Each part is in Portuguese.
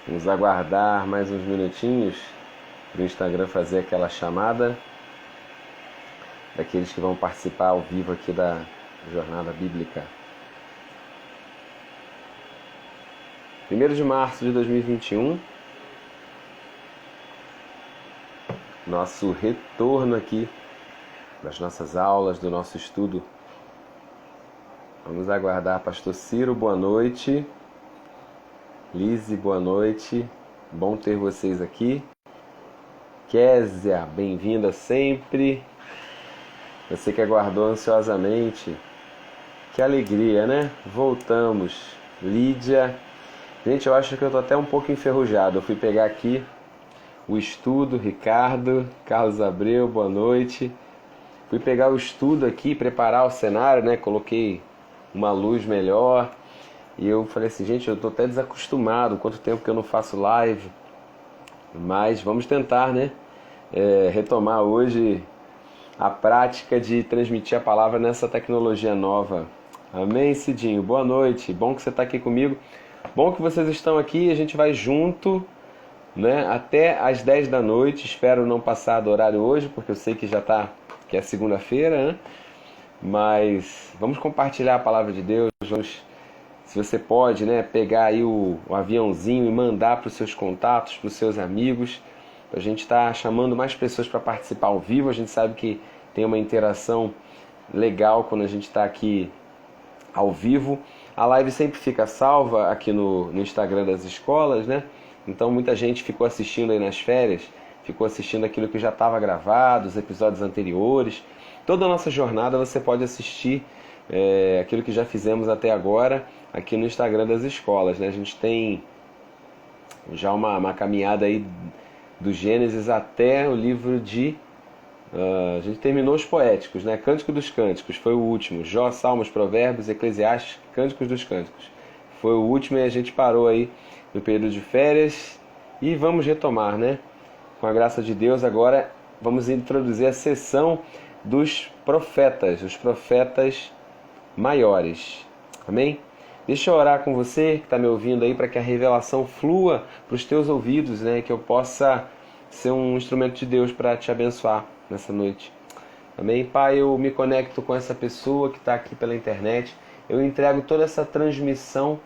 Vamos aguardar mais uns minutinhos para o Instagram fazer aquela chamada daqueles que vão participar ao vivo aqui da Jornada Bíblica. 1º de março de 2021, nosso retorno aqui das nossas aulas, do nosso estudo. Vamos aguardar. Pastor Ciro, boa noite. Lise, boa noite. Bom ter vocês aqui. Késia, bem-vinda sempre. Você que aguardou ansiosamente. Que alegria, né? Voltamos. Lídia. Gente, eu acho que eu tô até um pouco enferrujado. Eu fui pegar aqui o estudo. Ricardo, Carlos Abreu, boa noite. Fui pegar o estudo aqui, preparar o cenário, né? Coloquei uma luz melhor. E eu falei assim, gente, eu tô até desacostumado. Quanto tempo que eu não faço live. Mas vamos tentar, né? Retomar hoje a prática de transmitir a palavra nessa tecnologia nova. Amém, Cidinho? Boa noite. Bom que você está aqui comigo. Bom que vocês estão aqui. A gente vai junto, né? Até às 10 da noite. Espero não passar do horário hoje, porque eu sei que já tá, que é segunda-feira, né? Mas vamos compartilhar a palavra de Deus. Vamos, se você pode, né, pegar aí o aviãozinho e mandar para os seus contatos, para os seus amigos. A gente está chamando mais pessoas para participar ao vivo. A gente sabe que tem uma interação legal quando a gente está aqui ao vivo. A live sempre fica salva aqui no Instagram das escolas, né? Então muita gente ficou assistindo aí nas férias, ficou assistindo aquilo que já estava gravado, os episódios anteriores. Toda a nossa jornada você pode assistir aquilo que já fizemos até agora aqui no Instagram das escolas, né? A gente tem já uma caminhada aí do Gênesis até o livro de... a gente terminou os poéticos, né? Cântico dos Cânticos foi o último. Jó, Salmos, Provérbios, Eclesiastes, Cânticos dos Cânticos. Foi o último e a gente parou aí no período de férias. E vamos retomar, né? Com a graça de Deus, agora vamos introduzir a sessão dos profetas, os profetas maiores. Amém? Deixa eu orar com você que está me ouvindo aí, para que a revelação flua para os teus ouvidos, né? Que eu possa ser um instrumento de Deus para te abençoar nessa noite. Amém? Pai, eu me conecto com essa pessoa que está aqui pela internet. Eu entrego toda essa transmissão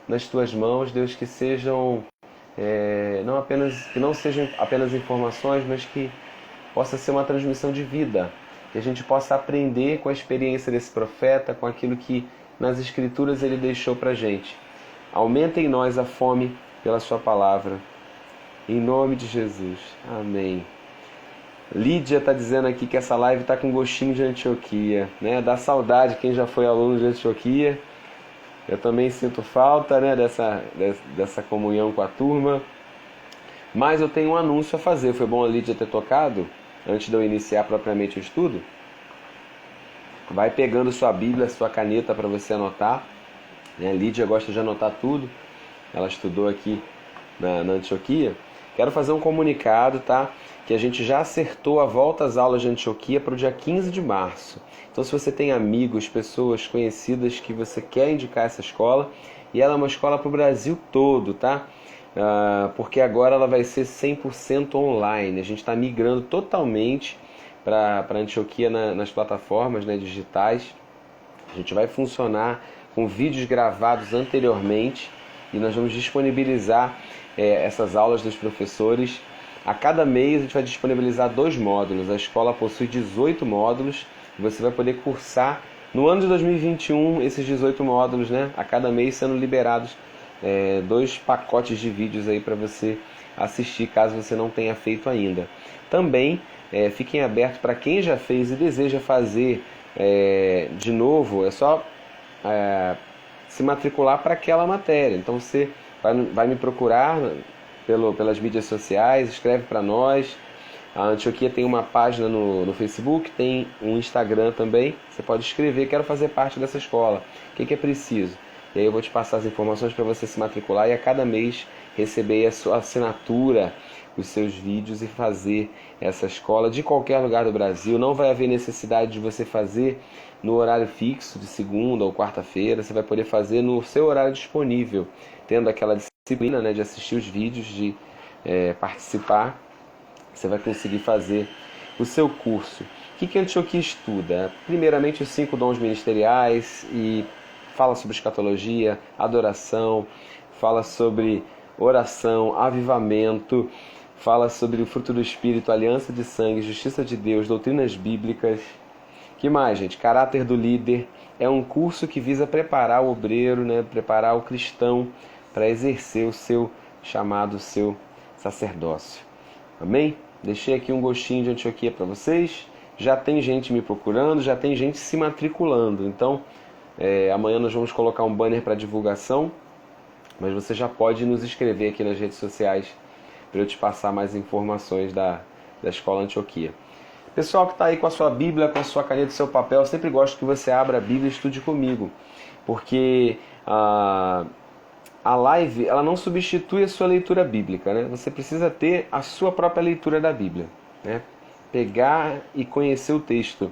nas tuas mãos, Deus, que sejam que não sejam apenas informações, mas que possa ser uma transmissão de vida. Que a gente possa aprender com a experiência desse profeta, com aquilo que nas Escrituras ele deixou para a gente. Aumenta em nós a fome pela sua palavra. Em nome de Jesus. Amém. Lídia está dizendo aqui que essa live está com gostinho de Antioquia, né? Dá saudade quem já foi aluno de Antioquia. Eu também sinto falta, né, dessa comunhão com a turma. Mas eu tenho um anúncio a fazer. Foi bom a Lídia ter tocado antes de eu iniciar propriamente o estudo. Vai pegando sua Bíblia, sua caneta para você anotar. A Lídia gosta de anotar tudo. Ela estudou aqui na Antioquia. Quero fazer um comunicado, tá? Que a gente já acertou a volta às aulas de Antioquia para o dia 15 de março. Então, se você tem amigos, pessoas conhecidas que você quer indicar essa escola, e ela é uma escola para o Brasil todo, tá? Porque agora ela vai ser 100% online. A gente está migrando totalmente para Antioquia nas plataformas, né, digitais. A gente vai funcionar com vídeos gravados anteriormente e nós vamos disponibilizar essas aulas dos professores. A cada mês a gente vai disponibilizar 2 módulos. A escola possui 18 módulos e você vai poder cursar no ano de 2021 esses 18 módulos, né? A cada mês sendo liberados 2 pacotes de vídeos aí para você assistir, caso você não tenha feito ainda. Também fiquem abertos para quem já fez e deseja fazer de novo. É só se matricular para aquela matéria. Então você vai me procurar pelas mídias sociais, escreve para nós. A Antioquia tem uma página no Facebook, tem um Instagram também. Você pode escrever, quero fazer parte dessa escola. O que é preciso? E aí eu vou te passar as informações para você se matricular e a cada mês receber a sua assinatura, os seus vídeos e fazer essa escola de qualquer lugar do Brasil. Não vai haver necessidade de você fazer no horário fixo de segunda ou quarta-feira. Você vai poder fazer no seu horário disponível, tendo aquela disciplina, né, de assistir os vídeos, de participar, você vai conseguir fazer o seu curso. O que a Antioquia estuda? Primeiramente os 5 dons ministeriais e fala sobre escatologia, adoração, fala sobre oração, avivamento, fala sobre o fruto do Espírito, aliança de sangue, justiça de Deus, doutrinas bíblicas. Que mais, gente? Caráter do líder. É um curso que visa preparar o obreiro, né? Preparar o cristão para exercer o seu chamado, o seu sacerdócio. Amém? Deixei aqui um gostinho de Antioquia para vocês. Já tem gente me procurando, já tem gente se matriculando. Então, amanhã nós vamos colocar um banner para divulgação, mas você já pode nos escrever aqui nas redes sociais para eu te passar mais informações da Escola Antioquia. Pessoal que está aí com a sua Bíblia, com a sua caneta e seu papel, eu sempre gosto que você abra a Bíblia e estude comigo, porque a live ela não substitui a sua leitura bíblica, né? Você precisa ter a sua própria leitura da Bíblia, né? Pegar e conhecer o texto.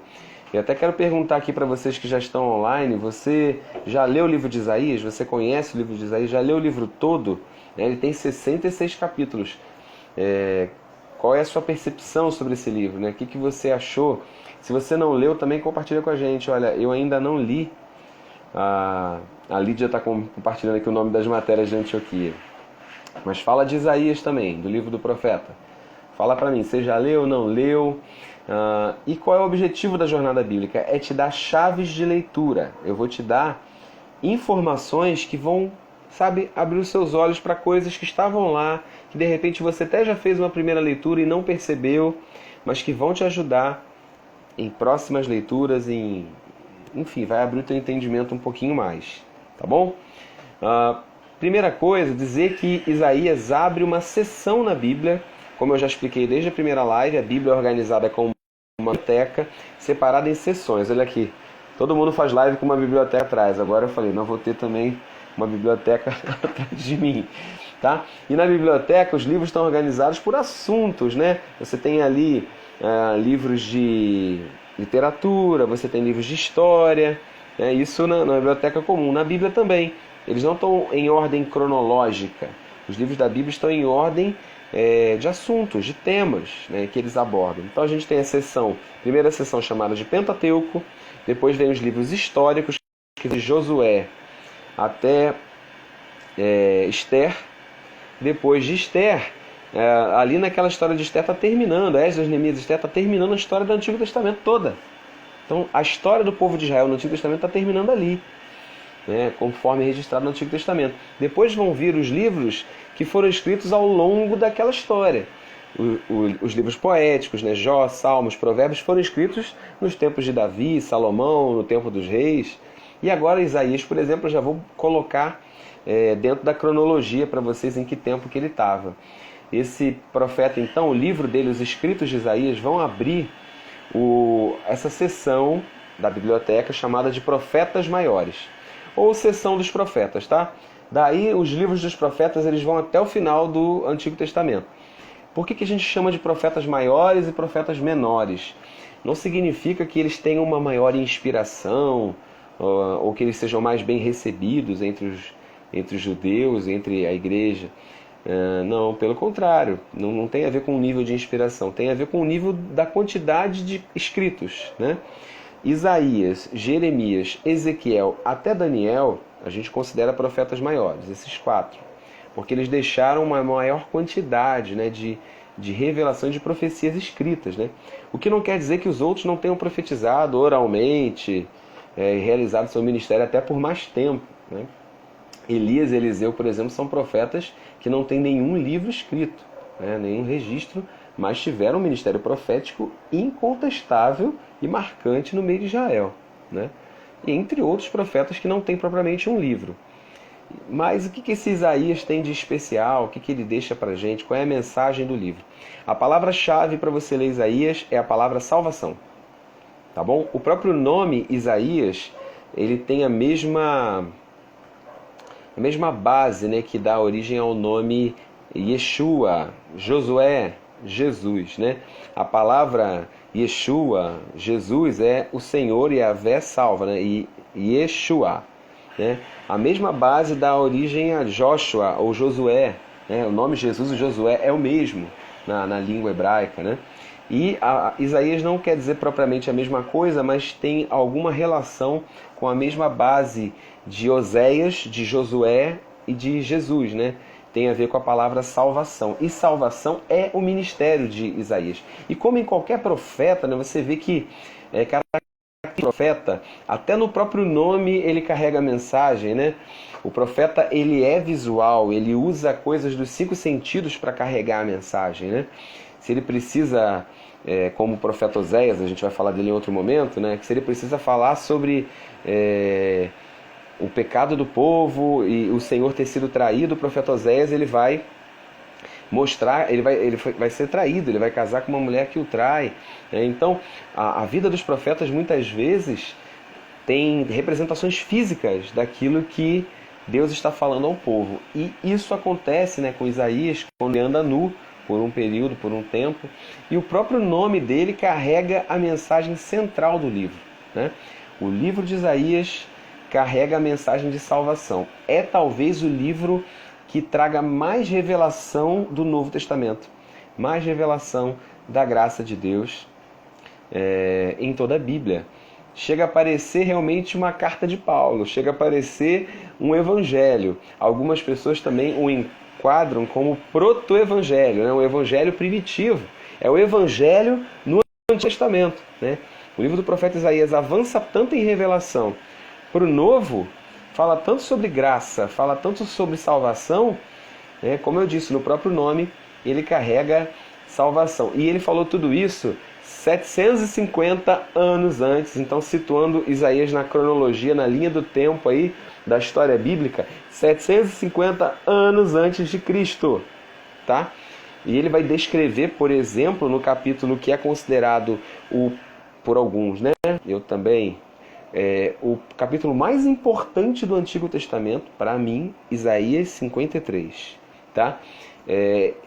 Eu até quero perguntar aqui para vocês que já estão online, você já leu o livro de Isaías? Você conhece o livro de Isaías? Já leu o livro todo? Ele tem 66 capítulos. Qual é a sua percepção sobre esse livro, né? O que você achou? Se você não leu, também compartilha com a gente. Olha, eu ainda não li. A Lídia está compartilhando aqui o nome das matérias de Antioquia. Mas fala de Isaías também, do livro do profeta. Fala para mim, você já leu, não leu? E qual é o objetivo da jornada bíblica? É te dar chaves de leitura. Eu vou te dar informações que vão, abrir os seus olhos para coisas que estavam lá, que de repente você até já fez uma primeira leitura e não percebeu, mas que vão te ajudar em próximas leituras, enfim, vai abrir o teu entendimento um pouquinho mais, tá bom? Primeira coisa, dizer que Isaías abre uma seção na Bíblia, como eu já expliquei desde a primeira live, a Bíblia é organizada como uma biblioteca separada em seções. Olha aqui, todo mundo faz live com uma biblioteca atrás, agora eu falei, não vou ter também uma biblioteca atrás de mim, tá? E na biblioteca os livros estão organizados por assuntos, né? Você tem ali livros de literatura, você tem livros de história, né? Isso na biblioteca comum. Na Bíblia também, eles não estão em ordem cronológica. Os livros da Bíblia estão em ordem de assuntos, de temas, né, que eles abordam. Então a gente tem a primeira seção chamada de Pentateuco, depois vem os livros históricos, que de Josué até Esther. Depois de Esther, ali naquela história de Esther está terminando, Esdras, Neemias, Esther está terminando a história do Antigo Testamento toda. Então a história do povo de Israel no Antigo Testamento está terminando ali, né, conforme registrado no Antigo Testamento. Depois vão vir os livros que foram escritos ao longo daquela história. Os livros poéticos, né, Jó, Salmos, Provérbios, foram escritos nos tempos de Davi, Salomão, no tempo dos reis. E agora Isaías, por exemplo, eu já vou colocar dentro da cronologia para vocês em que tempo que ele estava. Esse profeta, então, o livro dele, os escritos de Isaías, vão abrir essa seção da biblioteca chamada de Profetas Maiores, ou seção dos profetas, tá? Daí os livros dos profetas eles vão até o final do Antigo Testamento. Por que a gente chama de profetas maiores e profetas menores? Não significa que eles tenham uma maior inspiração ou que eles sejam mais bem recebidos entre os judeus, entre a igreja. Não, pelo contrário, não tem a ver com o nível de inspiração, tem a ver com o nível da quantidade de escritos, né? Isaías, Jeremias, Ezequiel até Daniel, a gente considera profetas maiores, esses 4, porque eles deixaram uma maior quantidade, né, de revelação de profecias escritas, né? O que não quer dizer que os outros não tenham profetizado oralmente, realizado seu ministério até por mais tempo, né? Elias e Eliseu, por exemplo, são profetas que não têm nenhum livro escrito, né, nenhum registro, mas tiveram um ministério profético incontestável e marcante no meio de Israel, né? E entre outros profetas que não têm propriamente um livro. Mas o que esse Isaías tem de especial? O que ele deixa para a gente? Qual é a mensagem do livro? A palavra-chave para você ler Isaías é a palavra salvação, tá bom? O próprio nome Isaías, ele tem a mesma base, né, que dá origem ao nome Yeshua, Josué, Jesus, né? A palavra Yeshua, Jesus, é o Senhor, Yahvé salva, né? E Yeshua. né? A mesma base dá origem a Joshua ou Josué, né? O nome Jesus e Josué é o mesmo na língua hebraica, né? E Isaías não quer dizer propriamente a mesma coisa, mas tem alguma relação com a mesma base de Oséias, de Josué e de Jesus, né? Tem a ver com a palavra salvação. E salvação é o ministério de Isaías. E como em qualquer profeta, né, você vê que cada profeta, até no próprio nome ele carrega a mensagem, né? O profeta, ele é visual, ele usa coisas dos 5 sentidos para carregar a mensagem, né? Se ele precisa, como o profeta Oséias, a gente vai falar dele em outro momento, né? Que se ele precisa falar sobre o pecado do povo e o Senhor ter sido traído, o profeta Oséias, ele vai mostrar, ele vai ser traído, ele vai casar com uma mulher que o trai. Então, a vida dos profetas muitas vezes tem representações físicas daquilo que Deus está falando ao povo. E isso acontece, né, com Isaías, quando ele anda nu por um período, por um tempo, e o próprio nome dele carrega a mensagem central do livro, né? O livro de Isaías carrega a mensagem de salvação. É talvez o livro que traga mais revelação do Novo Testamento, mais revelação da graça de Deus em toda a Bíblia. Chega a parecer realmente uma carta de Paulo, chega a parecer um evangelho. Algumas pessoas também o enquadram como proto-evangelho, né? Um evangelho primitivo. É o evangelho no Antigo Testamento, né? O livro do profeta Isaías avança tanto em revelação para o Novo, fala tanto sobre graça, fala tanto sobre salvação, né? Como eu disse, no próprio nome, ele carrega salvação. E ele falou tudo isso 750 anos antes, então situando Isaías na cronologia, na linha do tempo aí da história bíblica, 750 anos antes de Cristo, tá? E ele vai descrever, por exemplo, no capítulo que é considerado por alguns, né? Eu também, o capítulo mais importante do Antigo Testamento, para mim, Isaías 53, tá?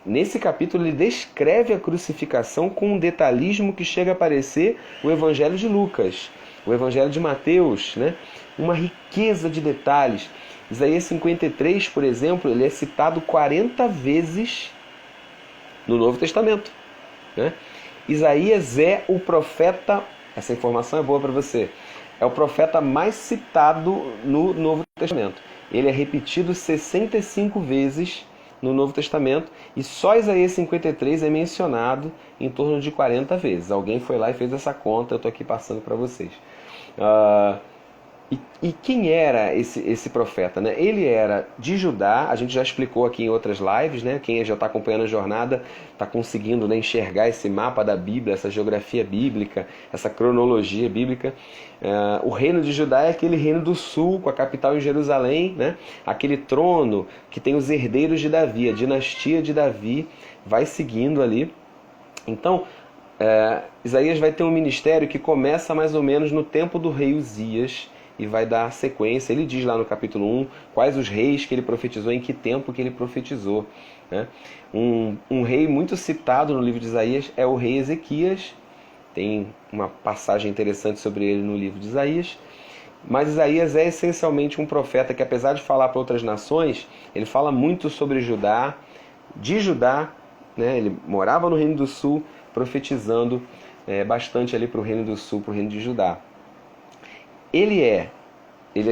Nesse capítulo ele descreve a crucificação com um detalhismo que chega a parecer o Evangelho de Lucas, o Evangelho de Mateus, né? Uma riqueza de detalhes. Isaías 53, por exemplo, ele é citado 40 vezes no Novo Testamento, né? Isaías é o profeta, essa informação é boa para você, é o profeta mais citado no Novo Testamento. Ele é repetido 65 vezes no Novo Testamento, e só Isaías 53 é mencionado em torno de 40 vezes. Alguém foi lá e fez essa conta, eu estou aqui passando para vocês. E quem era esse profeta, né? Ele era de Judá, a gente já explicou aqui em outras lives, né? Quem já está acompanhando a jornada está conseguindo, né, enxergar esse mapa da Bíblia, essa geografia bíblica, essa cronologia bíblica. O reino de Judá é aquele reino do sul, com a capital em Jerusalém, né? Aquele trono que tem os herdeiros de Davi, a dinastia de Davi vai seguindo ali. Então, Isaías vai ter um ministério que começa mais ou menos no tempo do rei Uzias, e vai dar sequência. Ele diz lá no capítulo 1 quais os reis que ele profetizou, em que tempo que ele profetizou, né? Um rei muito citado no livro de Isaías é o rei Ezequias. Tem uma passagem interessante sobre ele no livro de Isaías. Mas Isaías é essencialmente um profeta que, apesar de falar para outras nações, ele fala muito sobre Judá, de Judá, né? Ele morava no Reino do Sul, profetizando bastante ali para o Reino do Sul, para o Reino de Judá. Ele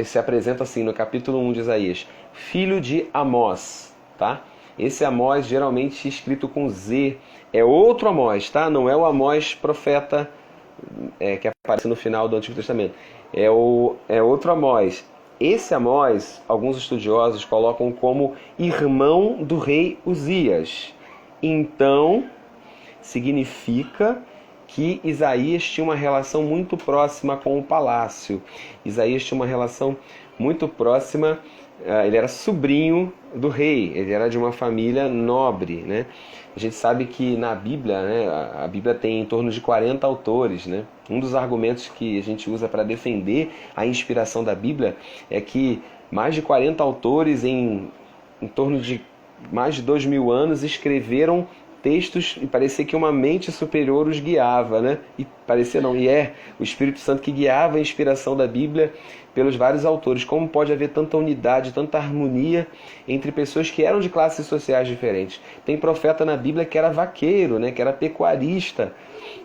se apresenta assim no capítulo 1 de Isaías, filho de Amós, tá? Esse Amós geralmente escrito com Z, é outro Amós, tá? Não é o Amós profeta que aparece no final do Antigo Testamento, é outro Amós. Esse Amós, alguns estudiosos colocam como irmão do rei Uzias. Então, significa que Isaías tinha uma relação muito próxima com o palácio. Isaías tinha uma relação muito próxima, ele era sobrinho do rei, ele era de uma família nobre, né? A gente sabe que na Bíblia, né, a Bíblia tem em torno de 40 autores, né? Um dos argumentos que a gente usa para defender a inspiração da Bíblia é que mais de 40 autores em torno de mais de 2000 anos escreveram textos e parecia que uma mente superior os guiava, né? E parecia não, e é o Espírito Santo que guiava a inspiração da Bíblia pelos vários autores. Como pode haver tanta unidade, tanta harmonia entre pessoas que eram de classes sociais diferentes? Tem profeta na Bíblia que era vaqueiro, né, que era pecuarista.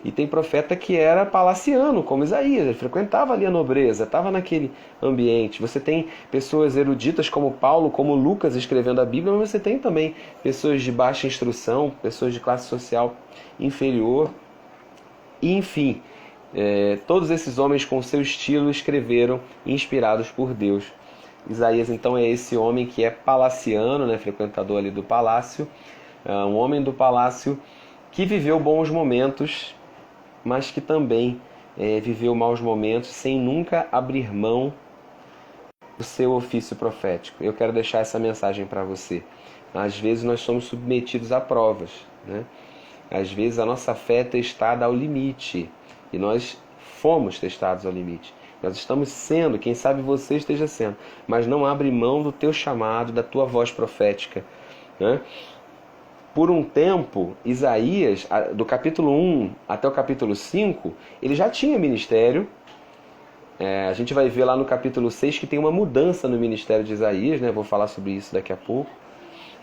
E tem profeta que era palaciano, como Isaías. Ele frequentava ali a nobreza, estava naquele ambiente. Você tem pessoas eruditas como Paulo, como Lucas escrevendo a Bíblia, mas você tem também pessoas de baixa instrução, pessoas de classe social inferior. E, enfim, todos esses homens com seu estilo escreveram, inspirados por Deus. Isaías, então, é esse homem que é palaciano, né, frequentador ali do palácio, um homem do palácio que viveu bons momentos, mas que também viveu maus momentos sem nunca abrir mão do seu ofício profético. Eu quero deixar essa mensagem para você. Às vezes nós somos submetidos a provas, né? Às vezes a nossa fé é testada ao limite, e nós fomos testados ao limite. Nós estamos sendo, quem sabe você esteja sendo, mas não abre mão do teu chamado, da tua voz profética, né? Por um tempo, Isaías, do capítulo 1 até o capítulo 5, ele já tinha ministério. A gente vai ver lá no capítulo 6 que tem uma mudança no ministério de Isaías, né? Vou falar sobre isso daqui a pouco.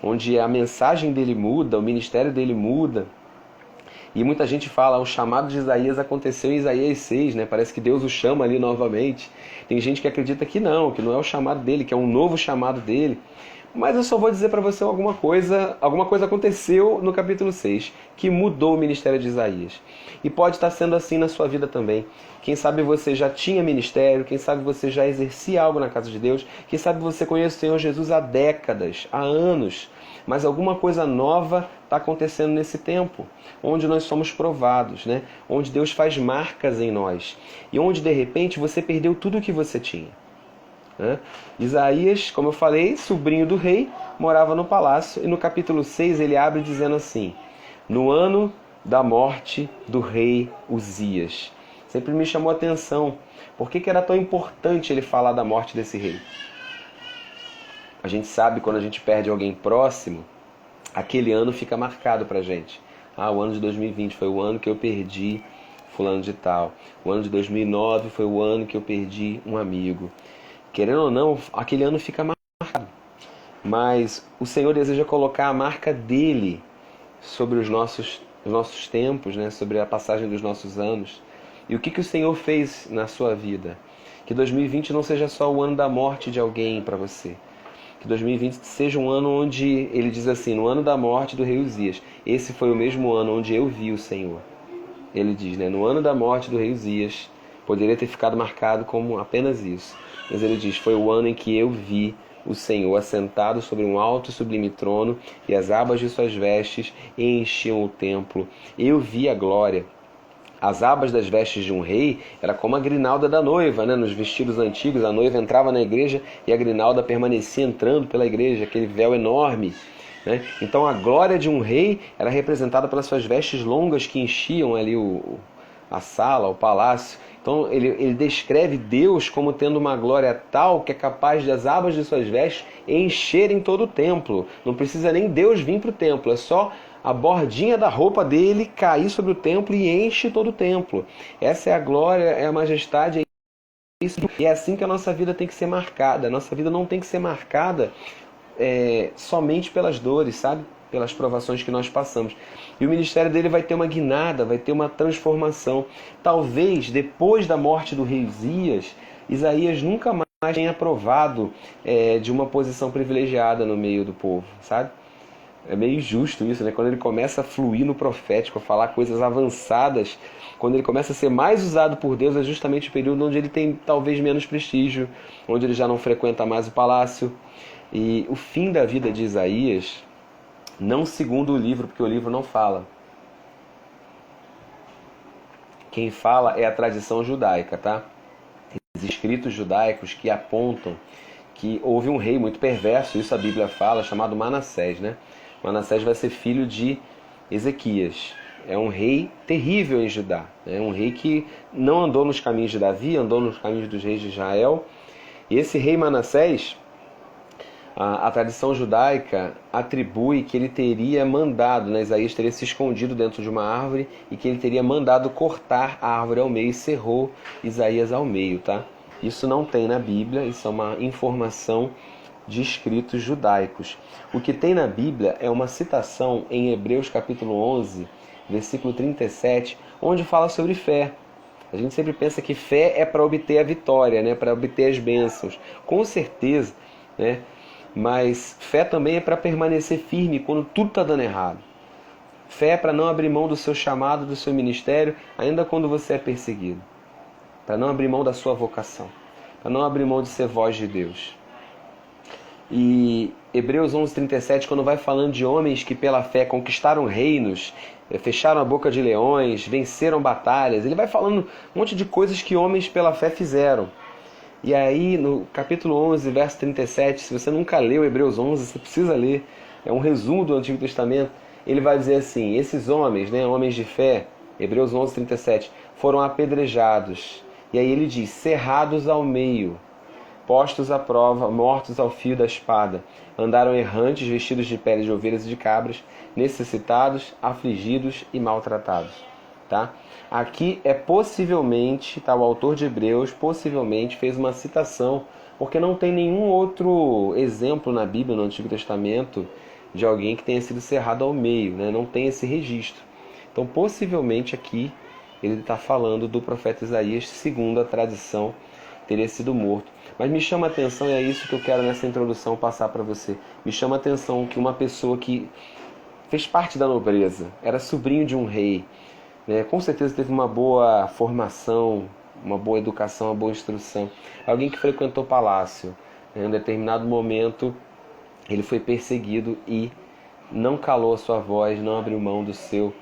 Onde a mensagem dele muda, o ministério dele muda. E muita gente fala, o chamado de Isaías aconteceu em Isaías 6, né? Parece que Deus o chama ali novamente. Tem gente que acredita que não é o chamado dele, que é um novo chamado dele. Mas eu só vou dizer para você alguma coisa aconteceu no capítulo 6, que mudou o ministério de Isaías. E pode estar sendo assim na sua vida também. Quem sabe você já tinha ministério, quem sabe você já exercia algo na casa de Deus, quem sabe você conhece o Senhor Jesus há décadas, há anos, mas alguma coisa nova está acontecendo nesse tempo, onde nós somos provados, né? Onde Deus faz marcas em nós, e onde de repente você perdeu tudo o que você tinha. Isaías, como eu falei, sobrinho do rei, morava no palácio, e no capítulo 6 ele abre dizendo assim: no ano da morte do rei Uzias. Sempre me chamou a atenção, por que era tão importante ele falar da morte desse rei? A gente sabe, quando a gente perde alguém próximo, aquele ano fica marcado pra gente. O ano de 2020 foi o ano que eu perdi fulano de tal. O ano de 2009 foi o ano que eu perdi um amigo. Querendo ou não, aquele ano fica marcado. Mas o Senhor deseja colocar a marca dele sobre os nossos tempos, né? Sobre a passagem dos nossos anos. E o que o Senhor fez na sua vida? Que 2020 não seja só o ano da morte de alguém para você. Que 2020 seja um ano onde, ele diz assim, no ano da morte do rei Uzias, esse foi o mesmo ano onde eu vi o Senhor. Ele diz, né? No ano da morte do rei Uzias, poderia ter ficado marcado como apenas isso. Mas ele diz, foi o ano em que eu vi o Senhor assentado sobre um alto e sublime trono, e as abas de suas vestes enchiam o templo. Eu vi a glória. As abas das vestes de um rei era como a grinalda da noiva, né? Nos vestidos antigos, a noiva entrava na igreja e a grinalda permanecia entrando pela igreja, aquele véu enorme, né? Então a glória de um rei era representada pelas suas vestes longas que enchiam ali a sala, o palácio. Então ele descreve Deus como tendo uma glória tal que é capaz das abas de suas vestes encherem todo o templo. Não precisa nem Deus vir para o templo, é só a bordinha da roupa dele cair sobre o templo e enche todo o templo. Essa é a glória, é a majestade, é isso. E é assim que a nossa vida tem que ser marcada. A nossa vida não tem que ser marcada somente pelas dores, sabe? Pelas provações que nós passamos. E o ministério dele vai ter uma guinada, vai ter uma transformação. Talvez, depois da morte do rei Uzias, Isaías nunca mais tenha provado de uma posição privilegiada no meio do povo, sabe? É meio injusto isso, né? Quando ele começa a fluir no profético, a falar coisas avançadas, quando ele começa a ser mais usado por Deus, é justamente o período onde ele tem talvez menos prestígio, onde ele já não frequenta mais o palácio. E o fim da vida de Isaías, não segundo o livro, porque o livro não fala. Quem fala é a tradição judaica, tá? Os escritos judaicos que apontam que houve um rei muito perverso, isso a Bíblia fala, chamado Manassés, né? Manassés vai ser filho de Ezequias. É um rei terrível em Judá. É um rei que não andou nos caminhos de Davi, andou nos caminhos dos reis de Israel. E esse rei Manassés, a tradição judaica atribui que ele teria mandado, né? Isaías teria se escondido dentro de uma árvore e que ele teria mandado cortar a árvore ao meio e cerrou Isaías ao meio, tá? Isso não tem na Bíblia, isso é uma informação de escritos judaicos. O que tem na Bíblia é uma citação em Hebreus capítulo 11, versículo 37, onde fala sobre fé. A gente sempre pensa que fé é para obter a vitória, né? Para obter as bênçãos. Com certeza, né? Mas fé também é para permanecer firme quando tudo está dando errado. Fé é para não abrir mão do seu chamado, do seu ministério, ainda quando você é perseguido. Para não abrir mão da sua vocação. Para não abrir mão de ser voz de Deus. E Hebreus 11:37, quando vai falando de homens que pela fé conquistaram reinos, fecharam a boca de leões, venceram batalhas, ele vai falando um monte de coisas que homens pela fé fizeram. E aí no capítulo 11, verso 37, se você nunca leu Hebreus 11, você precisa ler, é um resumo do Antigo Testamento. Ele vai dizer assim, esses homens, né, homens de fé, Hebreus 11:37, foram apedrejados. E aí ele diz, cerrados ao meio, postos à prova, mortos ao fio da espada, andaram errantes, vestidos de peles de ovelhas e de cabras, necessitados, afligidos e maltratados. Tá? Aqui é possivelmente, tá, o autor de Hebreus possivelmente fez uma citação, porque não tem nenhum outro exemplo na Bíblia, no Antigo Testamento, de alguém que tenha sido cerrado ao meio, né? Não tem esse registro. Então possivelmente aqui ele está falando do profeta Isaías, segundo a tradição, teria sido morto. Mas me chama a atenção, e é isso que eu quero nessa introdução passar para você, me chama a atenção que uma pessoa que fez parte da nobreza, era sobrinho de um rei, né, com certeza teve uma boa formação, uma boa educação, uma boa instrução, alguém que frequentou palácio, né, em um determinado momento ele foi perseguido e não calou a sua voz, não abriu mão do seu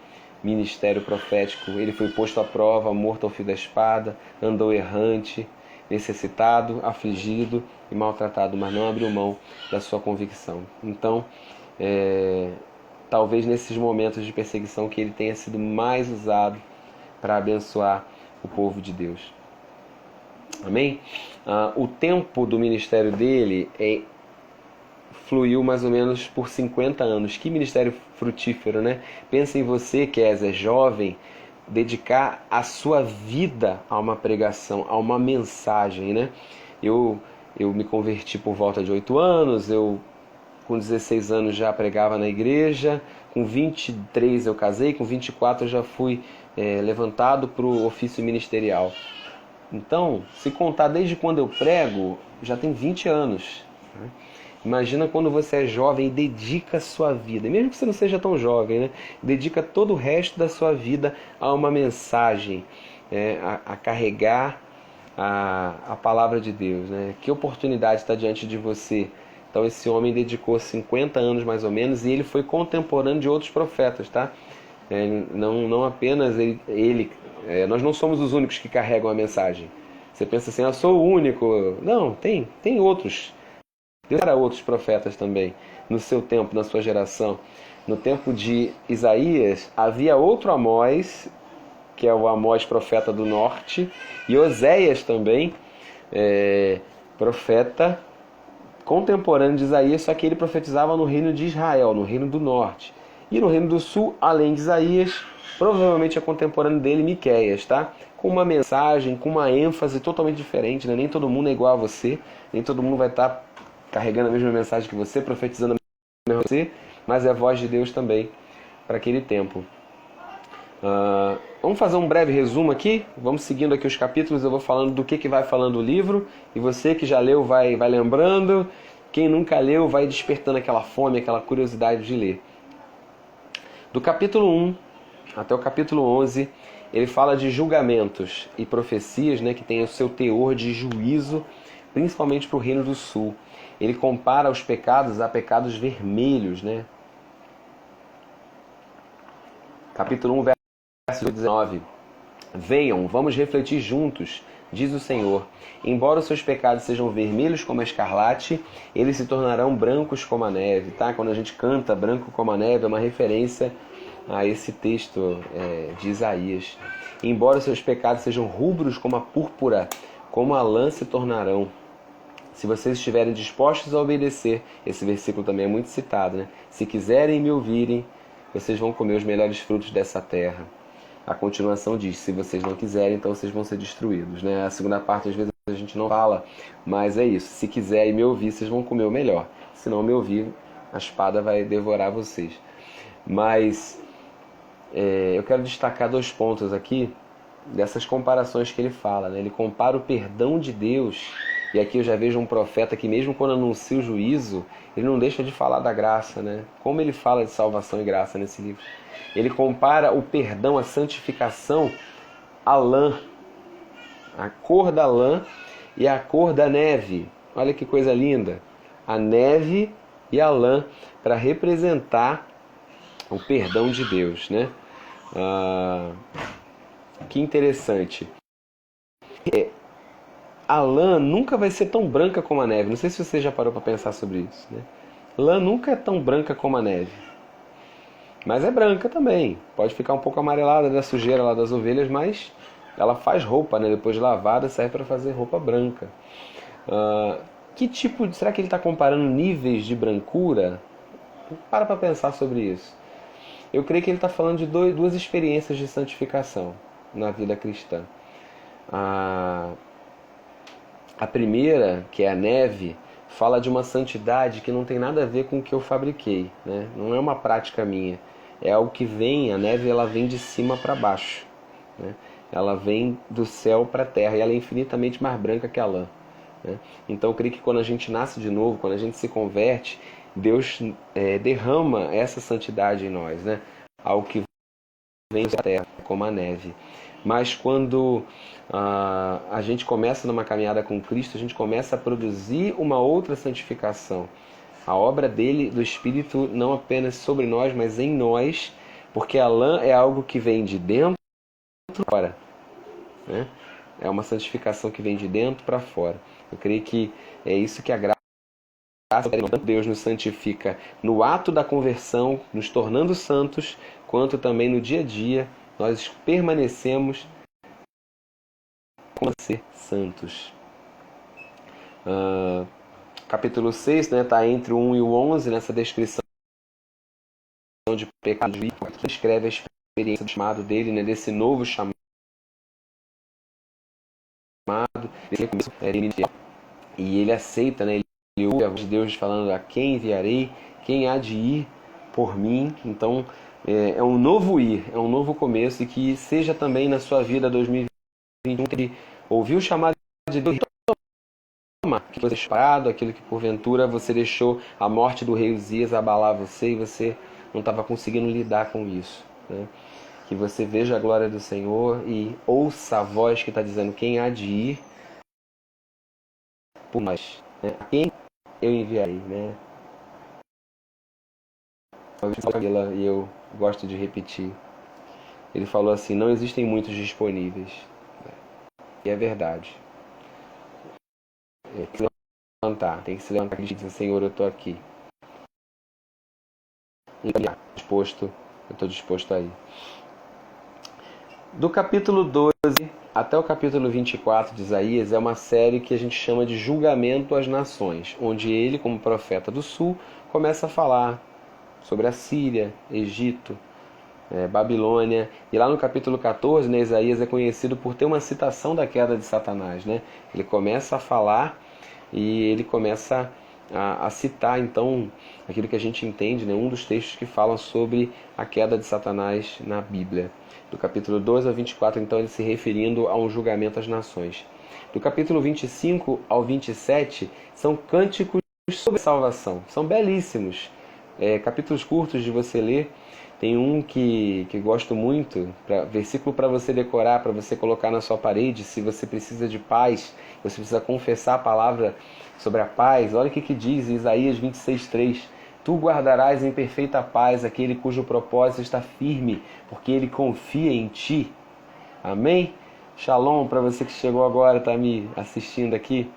ministério profético. Ele foi posto à prova, morto ao fio da espada, andou errante, necessitado, afligido e maltratado, mas não abriu mão da sua convicção. Então, talvez nesses momentos de perseguição que ele tenha sido mais usado para abençoar o povo de Deus. Amém? O tempo do ministério dele fluiu mais ou menos por 50 anos. Que ministério frutífero, né? Pensa em você que é jovem, dedicar a sua vida a uma pregação, a uma mensagem, né? Eu me converti por volta de 8 anos, eu com 16 anos já pregava na igreja, com 23 eu casei, com 24 eu já fui levantado para o ofício ministerial. Então, se contar desde quando eu prego, já tem 20 anos, né? Imagina quando você é jovem e dedica a sua vida, mesmo que você não seja tão jovem, né? Dedica todo o resto da sua vida a uma mensagem, a carregar a palavra de Deus, né? Que oportunidade está diante de você. Então esse homem dedicou 50 anos mais ou menos e ele foi contemporâneo de outros profetas, tá? Não apenas ele nós não somos os únicos que carregam a mensagem. Você pensa assim, eu sou o único. Não, tem outros. Deus era outros profetas também, no seu tempo, na sua geração. No tempo de Isaías, havia outro Amós, que é o Amós profeta do norte, e Oséias também, profeta contemporâneo de Isaías, só que ele profetizava no reino de Israel, no reino do norte. E no reino do sul, além de Isaías, provavelmente é contemporâneo dele, Miqueias, tá? Com uma mensagem, com uma ênfase totalmente diferente, né? Nem todo mundo é igual a você, nem todo mundo vai estar carregando a mesma mensagem que você, profetizando a mesma que você, mas é a voz de Deus também para aquele tempo. Vamos fazer um breve resumo aqui, vamos seguindo aqui os capítulos, eu vou falando do que vai falando o livro, e você que já leu vai lembrando, quem nunca leu vai despertando aquela fome, aquela curiosidade de ler. Do capítulo 1 até o capítulo 11, ele fala de julgamentos e profecias, né, que tem o seu teor de juízo, principalmente para o reino do sul. Ele compara os pecados a pecados vermelhos, né? Capítulo 1, verso 19. Venham, vamos refletir juntos, diz o Senhor. Embora os seus pecados sejam vermelhos como a escarlate, eles se tornarão brancos como a neve. Tá? Quando a gente canta branco como a neve, é uma referência a esse texto de Isaías. Embora os seus pecados sejam rubros como a púrpura, como a lã se tornarão. Se vocês estiverem dispostos a obedecer, esse versículo também é muito citado, né? Se quiserem me ouvirem, vocês vão comer os melhores frutos dessa terra. A continuação diz, se vocês não quiserem, então vocês vão ser destruídos, né? A segunda parte, às vezes, a gente não fala, mas é isso. Se quiser me ouvir, vocês vão comer o melhor. Se não me ouvir, a espada vai devorar vocês. Mas eu quero destacar 2 pontos aqui dessas comparações que ele fala, né? Ele compara o perdão de Deus, e aqui eu já vejo um profeta que mesmo quando anuncia o juízo, ele não deixa de falar da graça, né? Como ele fala de salvação e graça nesse livro. Ele compara o perdão, a santificação, à lã, a cor da lã e a cor da neve. Olha que coisa linda! A neve e a lã para representar o perdão de Deus, né? Que interessante. A lã nunca vai ser tão branca como a neve. Não sei se você já parou para pensar sobre isso, né? Lã nunca é tão branca como a neve. Mas é branca também. Pode ficar um pouco amarelada da sujeira lá das ovelhas, mas ela faz roupa, né? Depois de lavada, serve para fazer roupa branca. Que tipo será que ele está comparando níveis de brancura? Para pensar sobre isso. Eu creio que ele está falando de 2 experiências de santificação na vida cristã. A primeira, que é a neve, fala de uma santidade que não tem nada a ver com o que eu fabriquei, né? Não é uma prática minha. É algo que vem, a neve ela vem de cima para baixo, né? Ela vem do céu para a terra e ela é infinitamente mais branca que a lã, né? Então eu creio que quando a gente nasce de novo, quando a gente se converte, Deus derrama essa santidade em nós, né? Algo que vem da terra, como a neve. Mas quando a gente começa numa caminhada com Cristo, a gente começa a produzir uma outra santificação. A obra dele, do Espírito, não apenas sobre nós, mas em nós, porque a lã é algo que vem de dentro para fora, né? É uma santificação que vem de dentro para fora. Eu creio que é isso que a graça de Deus nos santifica no ato da conversão, nos tornando santos, quanto também no dia a dia, nós permanecemos como ser santos. Capítulo 6, né, tá entre o 1 e o 11, nessa descrição de pecado, que descreve a experiência do chamado dele, né, desse novo chamado, e ele aceita, né, ele ouve a voz de Deus falando: a quem enviarei, quem há de ir por mim. Então é um novo ir, é um novo começo, e que seja também na sua vida 2021, que ouviu o chamado de Deus, que você esperado, aquilo que porventura você deixou a morte do rei Uzias abalar você e você não estava conseguindo lidar com isso, né? Que você veja a glória do Senhor e ouça a voz que está dizendo: quem há de ir por nós, né? A quem eu enviarei, né? E eu gosto de repetir. Ele falou assim: não existem muitos disponíveis. E é verdade. Tem que se levantar e dizer: Senhor, eu estou aqui. E eu estou disposto a ir. Do capítulo 12 até o capítulo 24 de Isaías é uma série que a gente chama de Julgamento às Nações, onde ele, como profeta do sul, começa a falar sobre a Síria, Egito, Babilônia. E lá no capítulo 14, né, Isaías é conhecido por ter uma citação da queda de Satanás, né? Ele começa a falar e ele começa a citar, então, aquilo que a gente entende, né, um dos textos que falam sobre a queda de Satanás na Bíblia. Do capítulo 12 ao 24, então, ele se referindo a um julgamento às nações. Do capítulo 25 ao 27, são cânticos sobre salvação. São belíssimos. Capítulos curtos de você ler. Tem um que gosto muito, versículo para você decorar, para você colocar na sua parede. Se você precisa de paz, você precisa confessar a palavra sobre a paz. Olha o que diz em Isaías 26:3. Tu guardarás em perfeita paz aquele cujo propósito está firme, porque ele confia em ti. Amém? Shalom para você que chegou agora, está me assistindo aqui.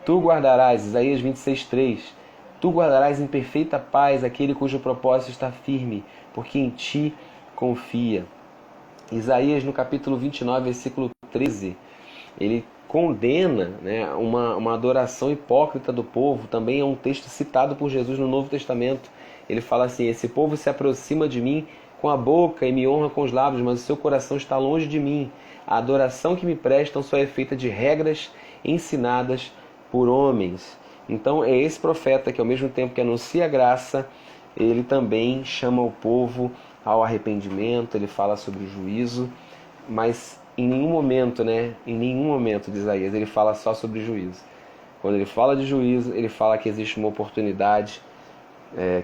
Tu guardarás, Isaías 26:3. Tu guardarás em perfeita paz aquele cujo propósito está firme, porque em ti confia. Isaías, no capítulo 29, versículo 13, ele condena, né, uma adoração hipócrita do povo. Também é um texto citado por Jesus no Novo Testamento. Ele fala assim: esse povo se aproxima de mim com a boca e me honra com os lábios, mas o seu coração está longe de mim. A adoração que me prestam só é feita de regras ensinadas por homens. Então é esse profeta que, ao mesmo tempo que anuncia a graça, ele também chama o povo ao arrependimento, ele fala sobre o juízo, mas em nenhum momento, em nenhum momento de Isaías, ele fala só sobre juízo. Quando ele fala de juízo, ele fala que existe uma oportunidade,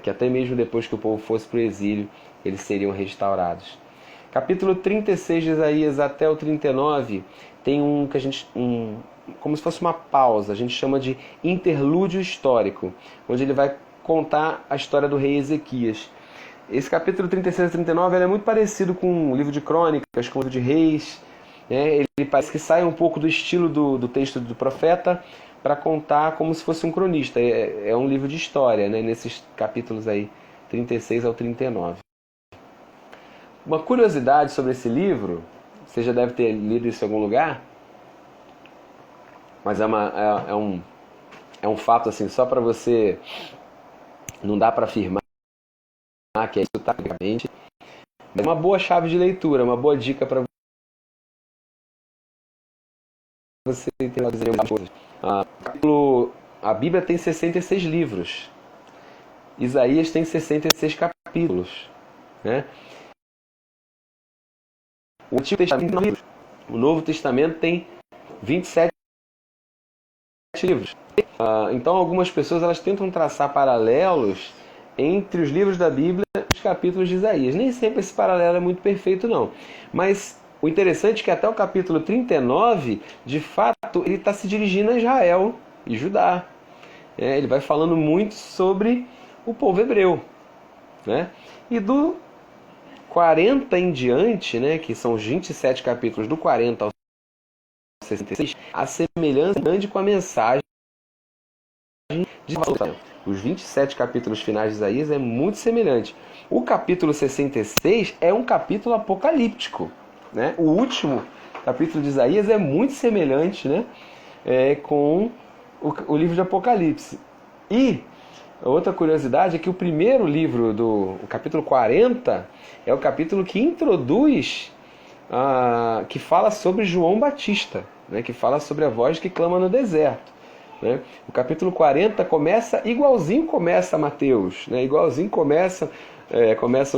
que até mesmo depois que o povo fosse para o exílio, eles seriam restaurados. Capítulo 36 de Isaías até o 39 tem como se fosse uma pausa, a gente chama de interlúdio histórico, onde ele vai contar a história do rei Ezequias. Esse capítulo 36 a 39 é muito parecido com o livro de Crônicas, com o livro de Reis. Ele parece que sai um pouco do estilo do texto do profeta para contar como se fosse um cronista. É um livro de história, nesses capítulos aí, 36 ao 39. Uma curiosidade sobre esse livro, você já deve ter lido isso em algum lugar, mas é um fato assim, só para você, não dá para afirmar que é isso tecnicamente, mas é uma boa chave de leitura, uma boa dica para você ter algumas coisas. A Bíblia tem 66 livros, Isaías tem 66 capítulos, O Antigo Testamento tem 9 livros, o Novo Testamento tem 27 livros. Então algumas pessoas elas tentam traçar paralelos entre os livros da Bíblia e os capítulos de Isaías. Nem sempre esse paralelo é muito perfeito, não. Mas o interessante é que até o capítulo 39, de fato, ele está se dirigindo a Israel e Judá. Ele vai falando muito sobre o povo hebreu. E do 40 em diante, que são os 27 capítulos do 40 ao 66, a semelhança grande com a mensagem de os 27 capítulos finais de Isaías é muito semelhante. O capítulo 66 é um capítulo apocalíptico. O último capítulo de Isaías é muito semelhante com o livro de Apocalipse. E outra curiosidade é que o primeiro livro, o capítulo 40, é o capítulo que introduz, que fala sobre João Batista, que fala sobre a voz que clama no deserto. O capítulo 40 começa igualzinho começa Mateus, igualzinho começam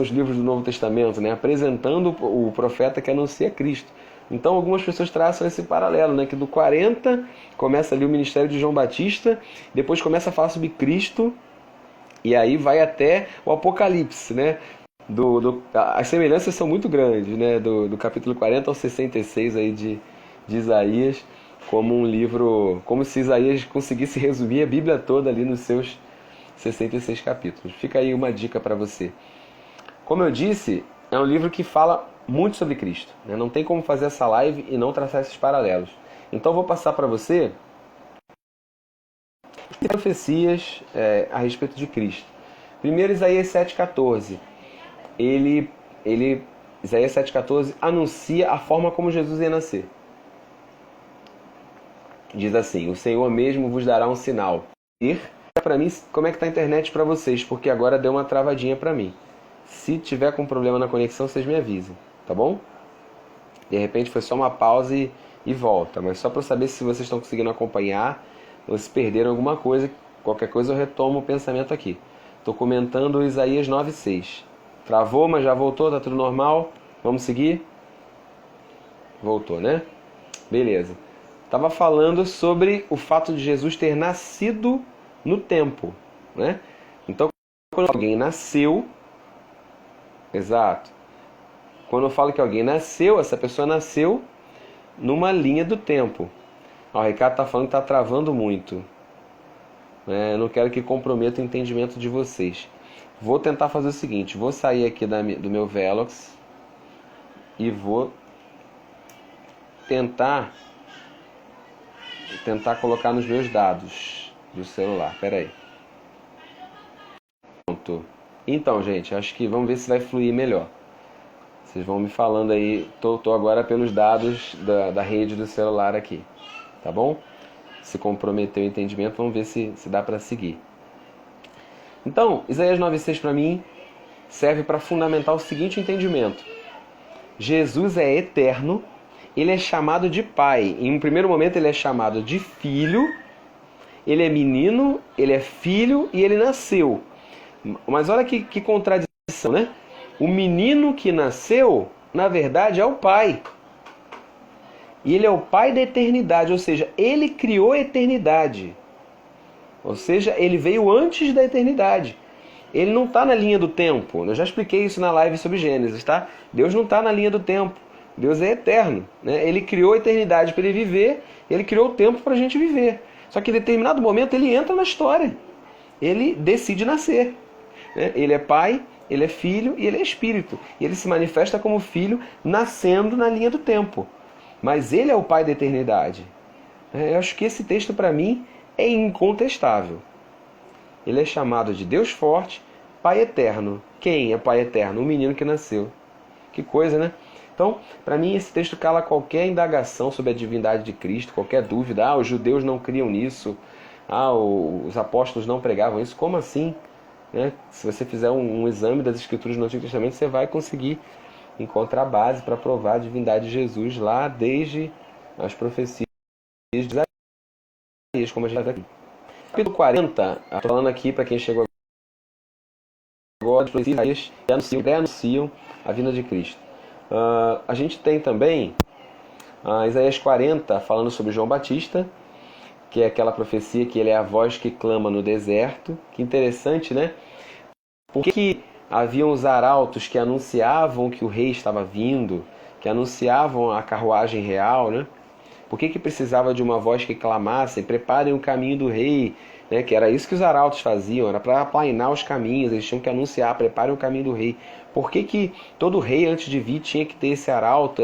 os livros do Novo Testamento, apresentando o profeta que anuncia Cristo. Então algumas pessoas traçam esse paralelo, que do 40 começa ali o ministério de João Batista, depois começa a falar sobre Cristo, e aí vai até o Apocalipse. As semelhanças são muito grandes, do capítulo 40 ao 66 aí de Isaías, como um livro, como se Isaías conseguisse resumir a Bíblia toda ali nos seus 66 capítulos. Fica aí uma dica para você. Como eu disse, é um livro que fala muito sobre Cristo. Não tem como fazer essa live e não traçar esses paralelos. Então eu vou passar para você profecias a respeito de Cristo. Primeiro, Isaías 7,14. Isaías 7,14 anuncia a forma como Jesus ia nascer. Diz assim: o Senhor mesmo vos dará um sinal. Para mim, como é que está a internet para vocês? Porque agora deu uma travadinha para mim. Se tiver com problema na conexão, vocês me avisem, tá bom? De repente foi só uma pausa e volta, mas só para saber se vocês estão conseguindo acompanhar ou se perderam alguma coisa. Qualquer coisa eu retomo o pensamento aqui. Estou comentando Isaías 9,6. Travou, mas já voltou, tá tudo normal? Vamos seguir? Voltou, né? Beleza. Estava falando sobre o fato de Jesus ter nascido no tempo, Então, quando alguém nasceu, exato. Quando eu falo que alguém nasceu, essa pessoa nasceu numa linha do tempo. O Ricardo está falando que está travando muito. Eu não quero que comprometa o entendimento de vocês. Vou tentar fazer o seguinte, vou sair aqui do meu Velox e vou tentar colocar nos meus dados do celular. Espera aí. Pronto. Então, gente, acho que vamos ver se vai fluir melhor. Vocês vão me falando aí. Tô agora pelos dados da rede do celular aqui. Tá bom? Se comprometer o entendimento, vamos ver se dá para seguir. Então, Isaías 9,6 para mim serve para fundamentar o seguinte entendimento. Jesus é eterno ele é chamado de pai. Em um primeiro momento ele é chamado de filho, ele é menino, ele é filho e ele nasceu. Mas olha que contradição, né? O menino que nasceu, na verdade, é o pai. E ele é o pai da eternidade, ou seja, ele criou a eternidade. Ou seja, ele veio antes da eternidade. Ele não está na linha do tempo. Eu já expliquei isso na live sobre Gênesis, tá? Deus não está na linha do tempo. Deus é eterno, né? Ele criou a eternidade para ele viver, ele criou o tempo para a gente viver. Só que em determinado momento ele entra na história. Ele decide nascer, né? Ele é pai, ele é filho e ele é espírito. E ele se manifesta como filho nascendo na linha do tempo. Mas ele é o pai da eternidade. Eu acho que esse texto para mim é incontestável. Ele é chamado de Deus forte, Pai eterno. Quem é Pai eterno? O menino que nasceu. Que coisa, né? Então, para mim, esse texto cala qualquer indagação sobre a divindade de Cristo, qualquer dúvida. Os judeus não criam nisso. Os apóstolos não pregavam isso. Como assim? Né? Se você fizer um exame das Escrituras no Antigo Testamento, você vai conseguir encontrar base para provar a divindade de Jesus lá desde as profecias de Isaías, como a gente está aqui. Capítulo 40, falando aqui para quem chegou agora, os Isaías anunciam a vinda de Cristo. A gente tem também Isaías 40, falando sobre João Batista, que é aquela profecia que ele é a voz que clama no deserto. Que interessante, né? Porque haviam os arautos que anunciavam que o rei estava vindo, que anunciavam a carruagem real, né? Por que precisava de uma voz que clamasse, preparem o caminho do rei, né? Que era isso que os arautos faziam, era para aplainar os caminhos, eles tinham que anunciar, preparem o caminho do rei. Por que todo rei antes de vir tinha que ter esse arauto,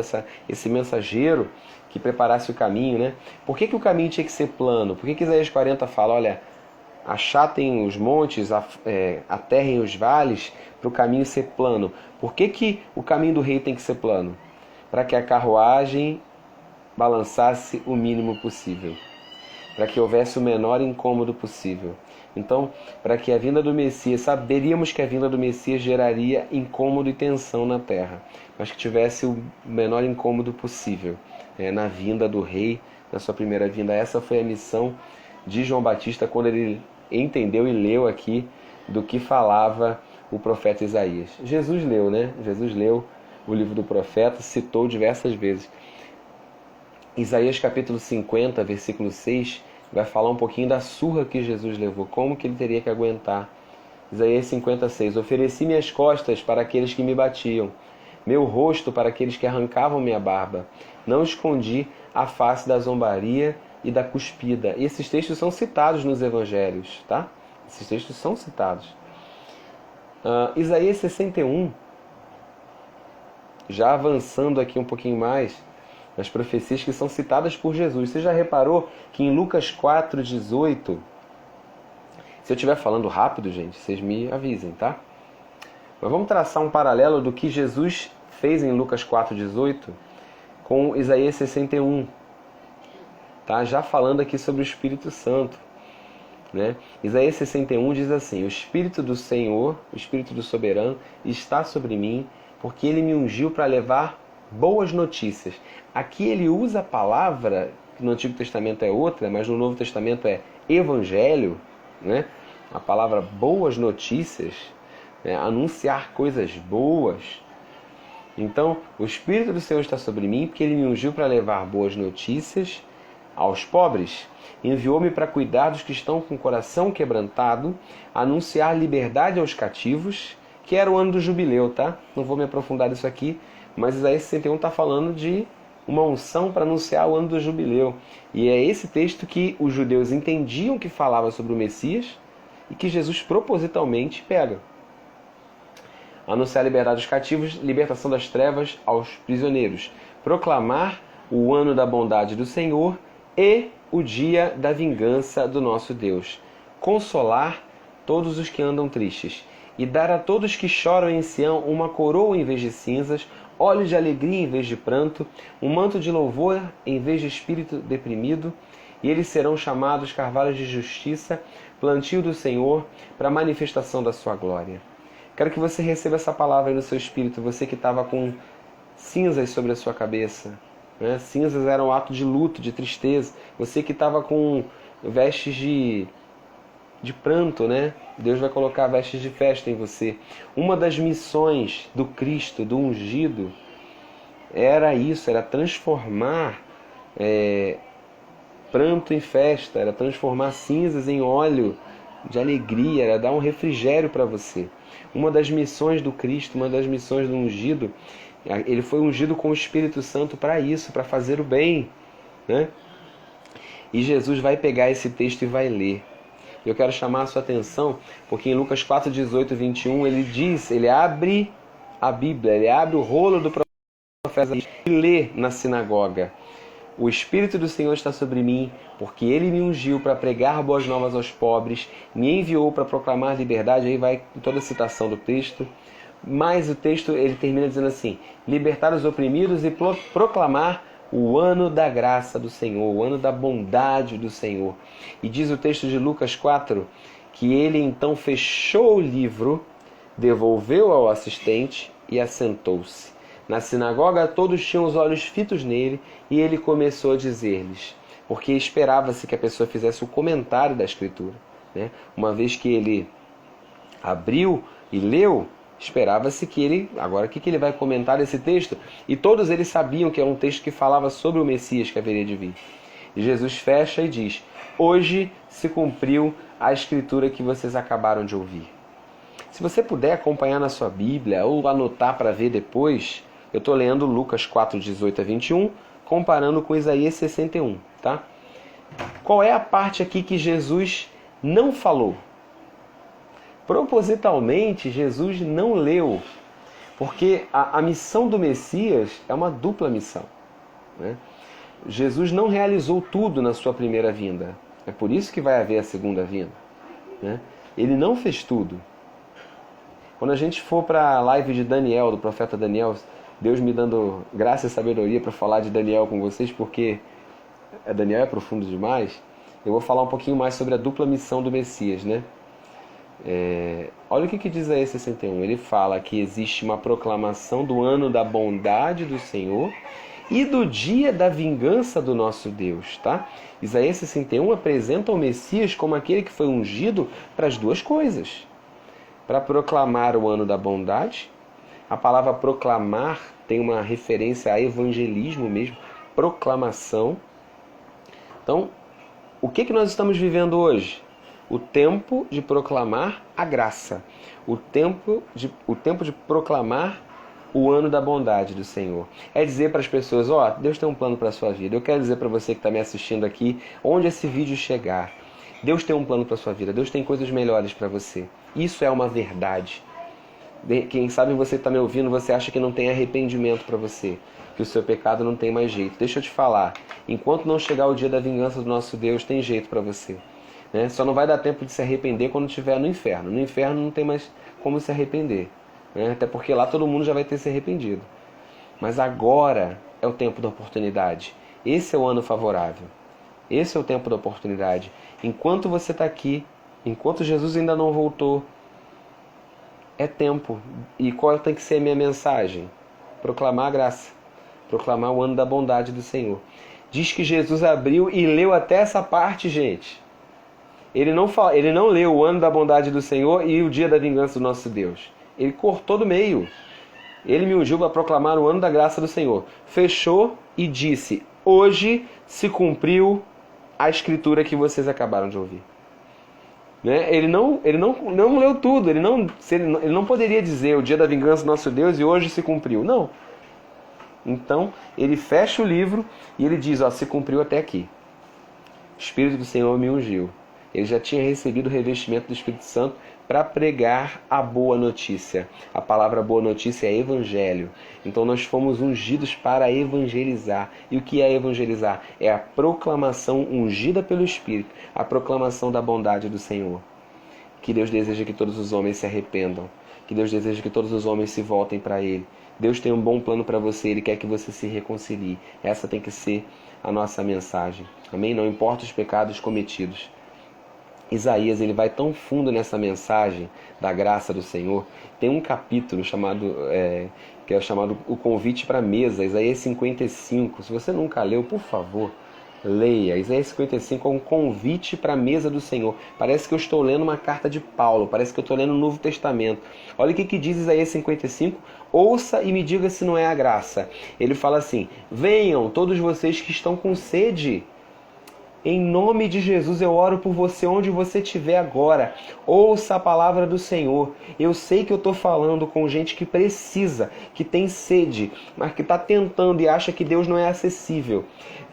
esse mensageiro que preparasse o caminho, né? Por que o caminho tinha que ser plano? Por que Isaías 40 fala, olha, achatem os montes, aterrem os vales, para o caminho ser plano? Por que o caminho do rei tem que ser plano? Para que a carruagem balançasse o mínimo possível, para que houvesse o menor incômodo possível. Então, para que a vinda do Messias, saberíamos que a vinda do Messias geraria incômodo e tensão na terra, mas que tivesse o menor incômodo possível na vinda do rei, na sua primeira vinda. Essa foi a missão de João Batista quando ele entendeu e leu aqui do que falava o profeta Isaías. Jesus leu, né? Jesus leu o livro do profeta, citou diversas vezes. Isaías capítulo 50, versículo 6, vai falar um pouquinho da surra que Jesus levou, como que ele teria que aguentar. Isaías 56, ofereci minhas costas para aqueles que me batiam, meu rosto para aqueles que arrancavam minha barba. Não escondi a face da zombaria e da cuspida. E esses textos são citados nos evangelhos, tá? Esses textos são citados. Isaías 61, já avançando aqui um pouquinho mais, as profecias que são citadas por Jesus. Você já reparou que em Lucas 4:18, se eu estiver falando rápido, gente, vocês me avisem, tá? Mas vamos traçar um paralelo do que Jesus fez em Lucas 4:18 com Isaías 61, tá? Já falando aqui sobre o Espírito Santo, né? Isaías 61 diz assim: o Espírito do Senhor, o Espírito do Soberano, está sobre mim, porque ele me ungiu para levar boas notícias. Aqui ele usa a palavra, que no Antigo Testamento é outra, mas no Novo Testamento é evangelho, né? A palavra boas notícias, né? Anunciar coisas boas. Então, o Espírito do Senhor está sobre mim, porque ele me ungiu para levar boas notícias aos pobres. Enviou-me para cuidar dos que estão com o coração quebrantado, anunciar liberdade aos cativos, que era o ano do jubileu, tá? Não vou me aprofundar nisso aqui, mas Isaías 61 está falando de uma unção para anunciar o ano do jubileu. E é esse texto que os judeus entendiam que falava sobre o Messias e que Jesus propositalmente pega. Anunciar a liberdade aos cativos, libertação das trevas aos prisioneiros. Proclamar o ano da bondade do Senhor e o dia da vingança do nosso Deus. Consolar todos os que andam tristes. E dar a todos que choram em Sião uma coroa em vez de cinzas, olhos de alegria em vez de pranto, um manto de louvor em vez de espírito deprimido, e eles serão chamados carvalhos de justiça, plantio do Senhor, para a manifestação da sua glória. Quero que você receba essa palavra aí no seu espírito, você que estava com cinzas sobre a sua cabeça, né? Cinzas eram um ato de luto, de tristeza. Você que estava com vestes de pranto, né? Deus vai colocar vestes de festa em você. Uma das missões do Cristo, do ungido, era isso, era transformar pranto em festa, era transformar cinzas em óleo de alegria, era dar um refrigério para você. Uma das missões do Cristo, uma das missões do ungido, ele foi ungido com o Espírito Santo para isso, para fazer o bem, né? E Jesus vai pegar esse texto e vai ler. Eu quero chamar a sua atenção, porque em Lucas 4, 18 e 21, ele abre a Bíblia, ele abre o rolo do profeta e lê na sinagoga: o Espírito do Senhor está sobre mim, porque Ele me ungiu para pregar boas novas aos pobres, me enviou para proclamar liberdade. Aí vai toda a citação do texto. Mas o texto ele termina dizendo assim: libertar os oprimidos e proclamar o ano da graça do Senhor, o ano da bondade do Senhor. E diz o texto de Lucas 4 que ele então fechou o livro, devolveu ao assistente e assentou-se. Na sinagoga todos tinham os olhos fitos nele e ele começou a dizer-lhes, porque esperava-se que a pessoa fizesse o comentário da Escritura, né? Uma vez que ele abriu e leu, esperava-se que ele, agora o que ele vai comentar esse texto? E todos eles sabiam que é um texto que falava sobre o Messias que haveria de vir. E Jesus fecha e diz: hoje se cumpriu a Escritura que vocês acabaram de ouvir. Se você puder acompanhar na sua Bíblia ou anotar para ver depois, eu estou lendo Lucas 4, 18 a 21, comparando com Isaías 61, tá? Qual é a parte aqui que Jesus não falou? Propositalmente, Jesus não leu, porque a missão do Messias é uma dupla missão, né? Jesus não realizou tudo na sua primeira vinda. É por isso que vai haver a segunda vinda, né? Ele não fez tudo. Quando a gente for para a live de Daniel, do profeta Daniel, Deus me dando graça e sabedoria para falar de Daniel com vocês, porque Daniel é profundo demais, eu vou falar um pouquinho mais sobre a dupla missão do Messias, né? Olha o que diz Isaías 61. Ele fala que existe uma proclamação do ano da bondade do Senhor e do dia da vingança do nosso Deus, tá? Isaías 61 apresenta o Messias como aquele que foi ungido para as duas coisas. Para proclamar o ano da bondade. A palavra proclamar tem uma referência a evangelismo mesmo, proclamação. Então, o que nós estamos vivendo hoje? O tempo de proclamar a graça. O tempo de proclamar o ano da bondade do Senhor. É dizer para as pessoas: ó, Deus tem um plano para a sua vida. Eu quero dizer para você que está me assistindo aqui, onde esse vídeo chegar, Deus tem um plano para a sua vida. Deus tem coisas melhores para você. Isso é uma verdade. Quem sabe você está me ouvindo, você acha que não tem arrependimento para você, que o seu pecado não tem mais jeito. Deixa eu te falar, enquanto não chegar o dia da vingança do nosso Deus, tem jeito para você, né? Só não vai dar tempo de se arrepender quando estiver no inferno. No inferno não tem mais como se arrepender, né? Até porque lá todo mundo já vai ter se arrependido. Mas agora é o tempo da oportunidade. Esse é o ano favorável. Esse é o tempo da oportunidade. Enquanto você está aqui, enquanto Jesus ainda não voltou, é tempo. E qual tem que ser a minha mensagem? Proclamar a graça. Proclamar o ano da bondade do Senhor. Diz que Jesus abriu e leu até essa parte, gente. Ele não leu o ano da bondade do Senhor e o dia da vingança do nosso Deus. Ele cortou do meio. Ele me ungiu para proclamar o ano da graça do Senhor. Fechou e disse: hoje se cumpriu a Escritura que vocês acabaram de ouvir. Né? Ele não leu tudo. Ele não poderia dizer o dia da vingança do nosso Deus e hoje se cumpriu. Não. Então, ele fecha o livro e ele diz: ó, se cumpriu até aqui. O Espírito do Senhor me ungiu. Ele já tinha recebido o revestimento do Espírito Santo para pregar a boa notícia. A palavra boa notícia é evangelho. Então nós fomos ungidos para evangelizar. E o que é evangelizar? É a proclamação ungida pelo Espírito, a proclamação da bondade do Senhor. Que Deus deseja que todos os homens se arrependam. Que Deus deseja que todos os homens se voltem para Ele. Deus tem um bom plano para você, Ele quer que você se reconcilie. Essa tem que ser a nossa mensagem. Amém? Não importa os pecados cometidos. Isaías, ele vai tão fundo nessa mensagem da graça do Senhor. Tem um capítulo que é chamado O Convite para a Mesa, Isaías 55. Se você nunca leu, por favor, leia. Isaías 55 é um convite para a mesa do Senhor. Parece que eu estou lendo uma carta de Paulo, parece que eu estou lendo o Novo Testamento. Olha o que diz Isaías 55. Ouça e me diga se não é a graça. Ele fala assim: venham todos vocês que estão com sede. Em nome de Jesus eu oro por você onde você estiver agora. Ouça a palavra do Senhor. Eu sei que eu estou falando com gente que precisa, que tem sede, mas que está tentando e acha que Deus não é acessível.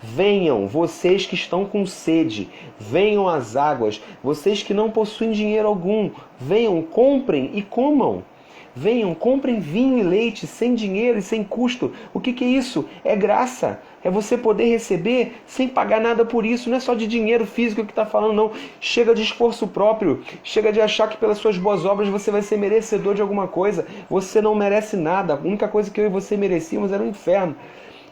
Venham, vocês que estão com sede. Venham às águas. Vocês que não possuem dinheiro algum. Venham, comprem e comam. Venham, comprem vinho e leite sem dinheiro e sem custo. O que é isso? É graça. É você poder receber sem pagar nada por isso. Não é só de dinheiro físico que está falando, não. Chega de esforço próprio. Chega de achar que pelas suas boas obras você vai ser merecedor de alguma coisa. Você não merece nada. A única coisa que eu e você merecíamos era o inferno.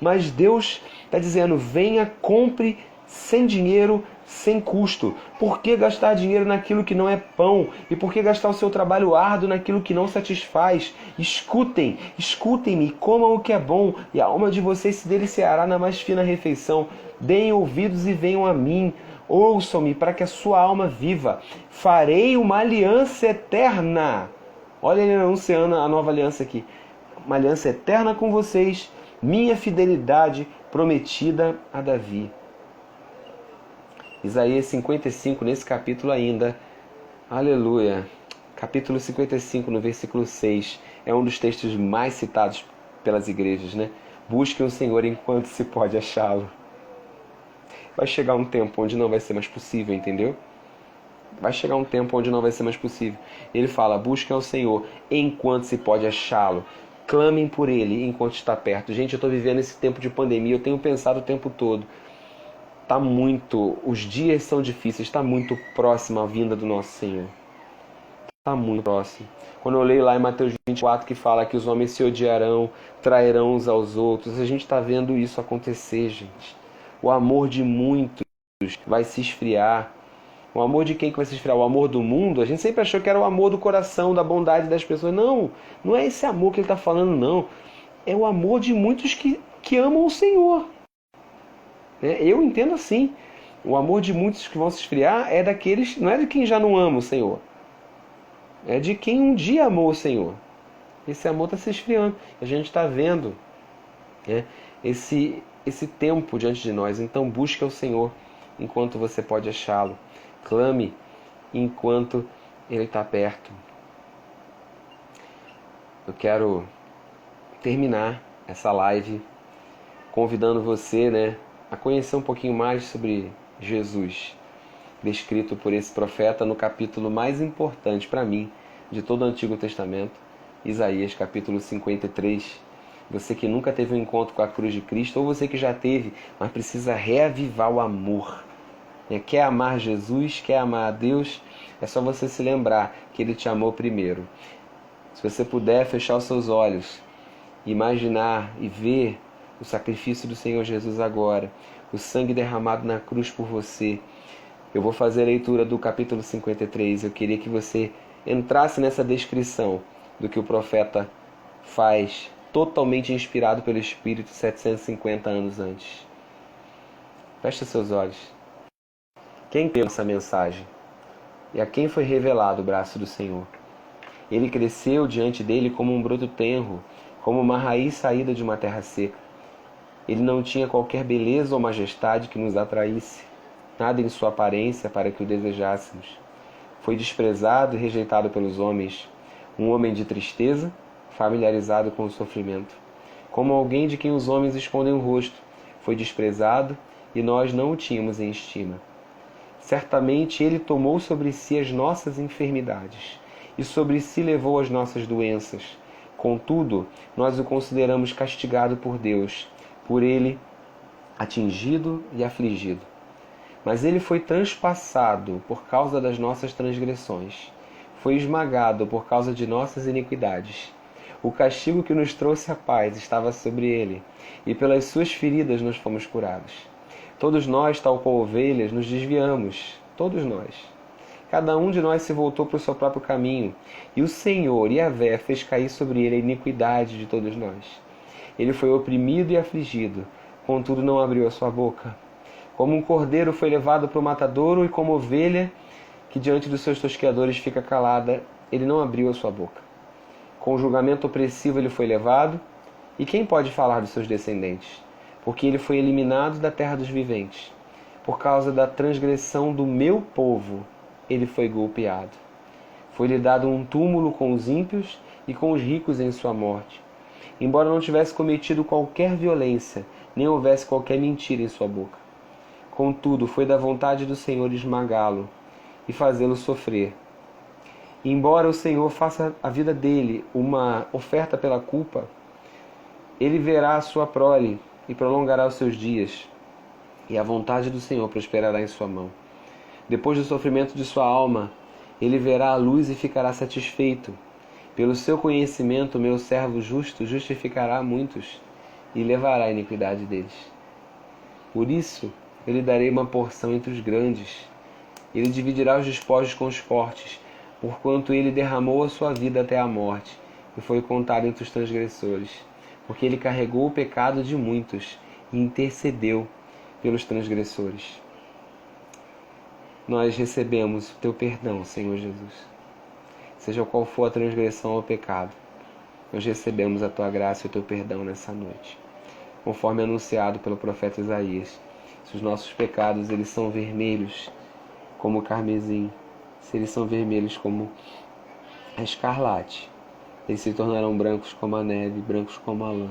Mas Deus está dizendo: venha, compre sem dinheiro, sem custo. Por que gastar dinheiro naquilo que não é pão? E por que gastar o seu trabalho árduo naquilo que não satisfaz? Escutem-me, comam o que é bom, e a alma de vocês se deliciará na mais fina refeição. Deem ouvidos e venham a mim. Ouçam-me para que a sua alma viva. Farei uma aliança eterna. Olha ele anunciando a nova aliança aqui. Uma aliança eterna com vocês, minha fidelidade prometida a Davi. Isaías 55, nesse capítulo ainda, aleluia, capítulo 55, no versículo 6, é um dos textos mais citados pelas igrejas, né? Busquem o Senhor enquanto se pode achá-lo. Vai chegar um tempo onde não vai ser mais possível, entendeu? Vai chegar um tempo onde não vai ser mais possível. Ele fala: busquem ao Senhor enquanto se pode achá-lo. Clamem por Ele enquanto está perto. Gente, eu estou vivendo esse tempo de pandemia, eu tenho pensado o tempo todo. Os dias são difíceis, está muito próximo a vinda do nosso Senhor. Está muito próximo. Quando eu leio lá em Mateus 24 que fala que os homens se odiarão, trairão uns aos outros, a gente está vendo isso acontecer, gente. O amor de muitos vai se esfriar. O amor de quem que vai se esfriar? O amor do mundo? A gente sempre achou que era o amor do coração, da bondade das pessoas. Não, não é esse amor que ele está falando, não. É o amor de muitos que amam o Senhor. Eu entendo assim. O amor de muitos que vão se esfriar é daqueles, não é de quem já não ama o Senhor. É de quem um dia amou o Senhor. Esse amor está se esfriando. A gente está vendo esse tempo diante de nós. Então busque o Senhor enquanto você pode achá-lo. Clame enquanto Ele está perto. Eu quero terminar essa live convidando você, a conhecer um pouquinho mais sobre Jesus, descrito por esse profeta no capítulo mais importante para mim de todo o Antigo Testamento, Isaías capítulo 53. Você que nunca teve um encontro com a cruz de Cristo, ou você que já teve, mas precisa reavivar o amor. Quer amar Jesus, quer amar a Deus, é só você se lembrar que Ele te amou primeiro. Se você puder fechar os seus olhos, imaginar e ver o sacrifício do Senhor Jesus agora, o sangue derramado na cruz por você. Eu vou fazer a leitura do capítulo 53. Eu queria que você entrasse nessa descrição do que o profeta faz, totalmente inspirado pelo Espírito 750 anos antes. Feche seus olhos. Quem teve essa mensagem? E a quem foi revelado o braço do Senhor? Ele cresceu diante dele como um broto tenro, como uma raiz saída de uma terra seca. Ele não tinha qualquer beleza ou majestade que nos atraísse, nada em sua aparência para que o desejássemos. Foi desprezado e rejeitado pelos homens, um homem de tristeza, familiarizado com o sofrimento. Como alguém de quem os homens escondem o rosto, foi desprezado e nós não o tínhamos em estima. Certamente Ele tomou sobre si as nossas enfermidades e sobre si levou as nossas doenças. Contudo, nós o consideramos castigado por Deus, por Ele atingido e afligido. Mas Ele foi transpassado por causa das nossas transgressões, foi esmagado por causa de nossas iniquidades. O castigo que nos trouxe a paz estava sobre Ele, e pelas suas feridas nós fomos curados. Todos nós, tal como ovelhas, nos desviamos, todos nós. cada um de nós se voltou para o seu próprio caminho, e o Senhor, Yahvé, fez cair sobre ele a iniquidade de todos nós. Ele foi oprimido e afligido, contudo não abriu a sua boca. Como um cordeiro foi levado para o matadouro, e como ovelha que diante dos seus tosqueadores fica calada, ele não abriu a sua boca. Com julgamento opressivo ele foi levado, e quem pode falar dos seus descendentes? Porque ele foi eliminado da terra dos viventes. Por causa da transgressão do meu povo, ele foi golpeado. Foi-lhe dado um túmulo com os ímpios e com os ricos em sua morte. Embora não tivesse cometido qualquer violência, nem houvesse qualquer mentira em sua boca. Contudo, foi da vontade do Senhor esmagá-lo e fazê-lo sofrer. Embora o Senhor faça a vida dele uma oferta pela culpa, ele verá a sua prole e prolongará os seus dias, e a vontade do Senhor prosperará em sua mão. Depois do sofrimento de sua alma, ele verá a luz e ficará satisfeito. Pelo seu conhecimento, meu servo justo justificará muitos e levará a iniquidade deles. Por isso, eu lhe darei uma porção entre os grandes. Ele dividirá os despojos com os fortes, porquanto ele derramou a sua vida até a morte, e foi contado entre os transgressores, porque ele carregou o pecado de muitos e intercedeu pelos transgressores. Nós recebemos o teu perdão, Senhor Jesus. Seja qual for a transgressão ou o pecado, nós recebemos a tua graça e o teu perdão nessa noite. Conforme anunciado pelo profeta Isaías, se os nossos pecados eles são vermelhos como o carmesim, se eles são vermelhos como a escarlate, eles se tornarão brancos como a neve, brancos como a lã.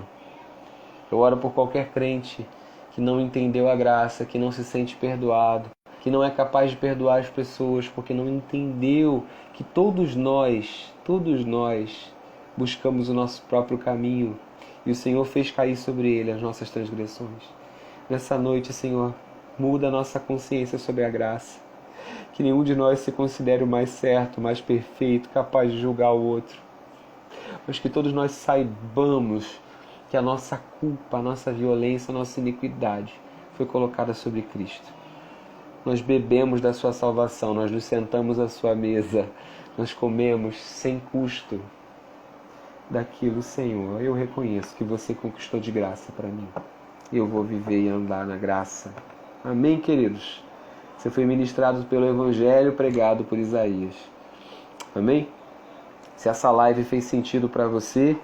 Eu oro por qualquer crente que não entendeu a graça, que não se sente perdoado, que não é capaz de perdoar as pessoas porque não entendeu que todos nós buscamos o nosso próprio caminho e o Senhor fez cair sobre ele as nossas transgressões. Nessa noite, Senhor, muda a nossa consciência sobre a graça. Que nenhum de nós se considere o mais certo, o mais perfeito, capaz de julgar o outro. Mas que todos nós saibamos que a nossa culpa, a nossa violência, a nossa iniquidade foi colocada sobre Cristo. Nós bebemos da sua salvação, nós nos sentamos à sua mesa, nós comemos sem custo daquilo, Senhor. Eu reconheço que você conquistou de graça para mim. Eu vou viver e andar na graça. Amém, queridos? Você foi ministrado pelo Evangelho pregado por Isaías. Amém? Se essa live fez sentido para você,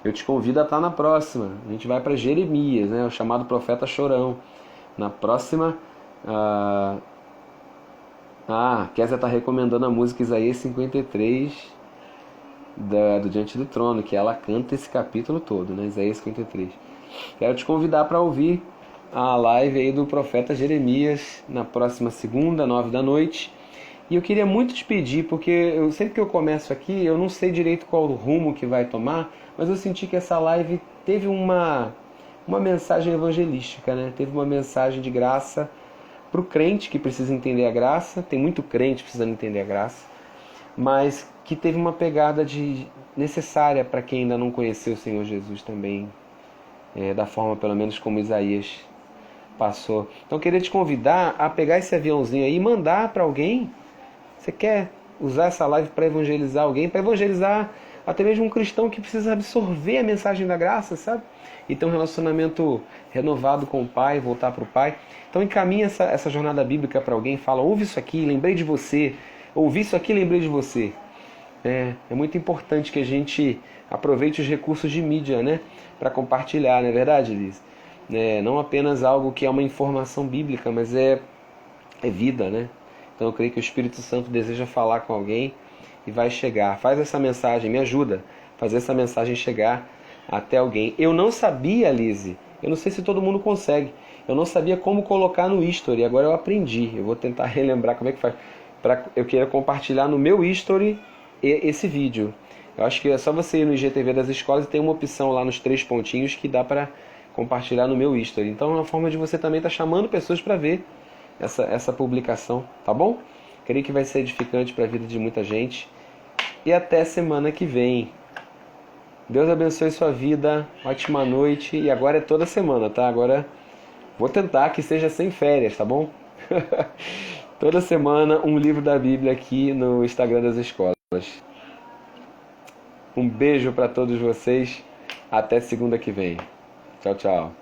eu te convido a estar na próxima. A gente vai para Jeremias, né? O chamado profeta chorão. Na próxima... Kézia está recomendando a música Isaías 53 do Diante do Trono, que ela canta esse capítulo todo, né? Isaías 53. Quero te convidar para ouvir a live aí do profeta Jeremias na próxima segunda, 9 da noite. E eu queria muito te pedir, porque sempre que eu começo aqui, eu não sei direito qual o rumo que vai tomar, mas eu senti que essa live teve uma mensagem evangelística, né? Teve uma mensagem de graça para o crente que precisa entender a graça. Tem muito crente precisando entender a graça, mas que teve uma pegada necessária para quem ainda não conheceu o Senhor Jesus também, da forma pelo menos como Isaías passou. Então eu queria te convidar a pegar esse aviãozinho aí e mandar para alguém. Você quer usar essa live para evangelizar alguém, para evangelizar até mesmo um cristão que precisa absorver a mensagem da graça, sabe? E ter um relacionamento renovado com o Pai, voltar para o Pai. Então encaminha essa jornada bíblica para alguém, fala, ouve isso aqui, lembrei de você, ouvi isso aqui, lembrei de você. É muito importante que a gente aproveite os recursos de mídia, né, para compartilhar, não é verdade, Liz? Não apenas algo que é uma informação bíblica, mas é vida, né? Então eu creio que o Espírito Santo deseja falar com alguém e vai chegar. Faz essa mensagem, me ajuda a fazer essa mensagem chegar até alguém. Eu não sabia, Lise, eu não sei se todo mundo consegue, eu não sabia como colocar no history, agora eu aprendi. Eu vou tentar relembrar como é que faz. Eu quero compartilhar no meu history esse vídeo. Eu acho que é só você ir no IGTV das escolas e tem uma opção lá nos 3 pontinhos que dá para compartilhar no meu history. Então é uma forma de você também estar chamando pessoas para ver essa publicação, tá bom? Creio que vai ser edificante para a vida de muita gente. E até semana que vem. Deus abençoe sua vida, ótima noite. E agora é toda semana, tá? Agora vou tentar que seja sem férias, tá bom? Toda semana um livro da Bíblia aqui no Instagram das escolas. Um beijo para todos vocês. Até segunda que vem. Tchau, tchau.